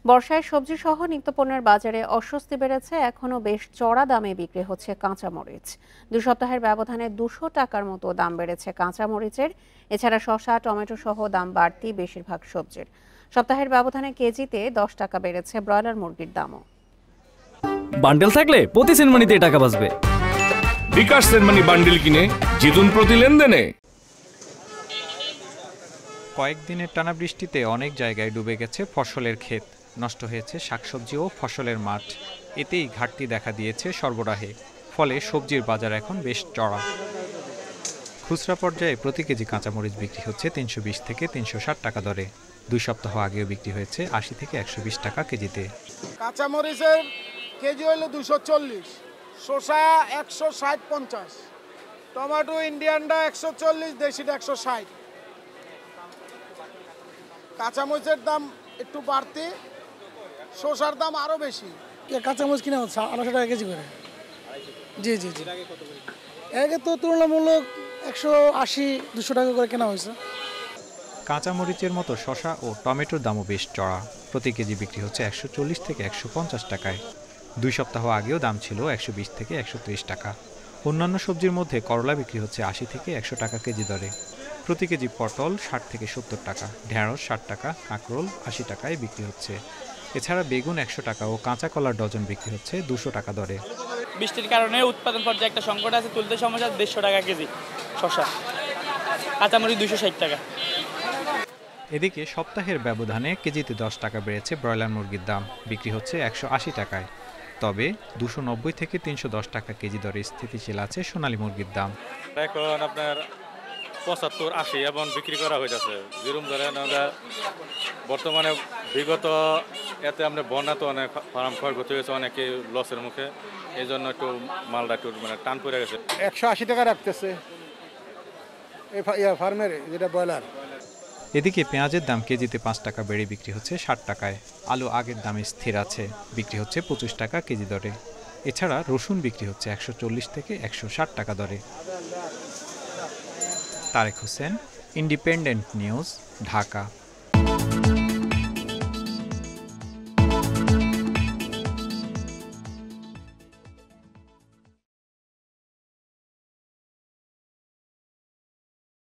বর্ষায় সবজি সহ নিত্যপণ্যের বাজারে অস্বস্তি বেড়েছে। এখনো বেশ চড়া দামে বিক্রি হচ্ছে কাঁচামরিচ। 2 সপ্তাহের ব্যবধানে 200 টাকার মতো দাম বেড়েছে কাঁচামরিচের। এছাড়া শসা, টমেটো সহ দাম বাড়তি বেশিরভাগ সবজির। সপ্তাহের ব্যবধানে কেজিতে 10 টাকা বেড়েছে ব্রয়লার মুরগির দামও। বান্ডেল থাকলে প্রতি সেনমানিতে টাকা বাঁচবে। বিকাশ সেনমানি বান্ডেল কিনে জিতুন প্রতি লেনদেনে। কয়েকদিনের টানা বৃষ্টিতে অনেক জায়গায় ডুবে গেছে ফসলের ক্ষেত, নষ্ট হয়েছে শাকসবজি ও ফসলের মাঠ। এতেই ঘাটতি দেখা দিয়েছে সরবরাহে, ফলে সবজির বাজার এখন বেশ চড়া। খুচরা পর্যায়ে প্রতি কেজি কাঁচামরিচ বিক্রি হচ্ছে 320 থেকে 360 টাকা দরে। 2 সপ্তাহ আগেও বিক্রি হয়েছে 80 থেকে 120 টাকা কেজিতে। কাঁচামরিচের কেজি হলো 240, শসা 160-50, টমেটো ইন্ডিয়ানটা 140, দেশিটা 160। কাঁচামরিচের দাম একটু বাড়তি, শসার দাম আরও বেশি। কাঁচামরিচ কিনা হচ্ছে 250 টাকা কেজি করে। জি জি জি, আগে তো তুলনামূলক 180-200 টাকা করে কেনা হয়েছে। কাঁচামরিচের মতো শসা ও টমেটোর দামও বেশ চড়া। প্রতি কেজি বিক্রি হচ্ছে 140 থেকে 150 টাকায়। 2 সপ্তাহ আগেও দাম ছিল 120 থেকে 130 টাকা। অন্যান্য সবজির মধ্যে করলা বিক্রি হচ্ছে 80 থেকে 100 টাকা কেজি দরে। প্রতি কেজি পটল 60 থেকে 70 টাকা, ঢেঁড়স 60 টাকা, কাঁকরোল 80 টাকায় বিক্রি হচ্ছে। এছাড়া বেগুন 100 টাকা ও কাঁচা কলার ডজন বিক্রি হচ্ছে 200 টাকা দরে। বৃষ্টির কারণে উৎপাদন পর্যায়ে একটা সংকট আছে, তুলতে সমস্যা। 150 টাকা কেজি শসা, কাঁচামরিচ 260 টাকা। এদিকে সপ্তাহের ব্যবধানে কেজিতে 10 টাকা বেড়েছে ব্রয়লার মুরগির দাম, বিক্রি হচ্ছে 180 টাকায়। তবে 290 থেকে 310 টাকা কেজি দরে স্থিতিশীল আছে সোনালী মুরগির দাম। এখন আপনার 75-80 এমন বিক্রি করা হয়েছে। যেরকম ধরেন আমরা বর্তমানে বিগত এতে আমরা বন্যা তো অনেক ফার্ম ক্ষয়ক্ষতি হয়েছে, অনেকে লসের মুখে, এই জন্য একটু মালটা একটু মানে টান পড়ে গেছে। 180 টাকা রাখতেছে এই ফার্মের, যেটা ব্রয়লার। এদিকে পেঁয়াজের দাম কেজিতে 5 টাকা বেড়ে বিক্রি হচ্ছে 60 টাকায়। আলু আগের দামে স্থির আছে, বিক্রি হচ্ছে 25 টাকা কেজি দরে। এছাড়া রসুন বিক্রি হচ্ছে 140 থেকে 160 টাকা দরে। Tarek Hossain, independent news, Dhaka.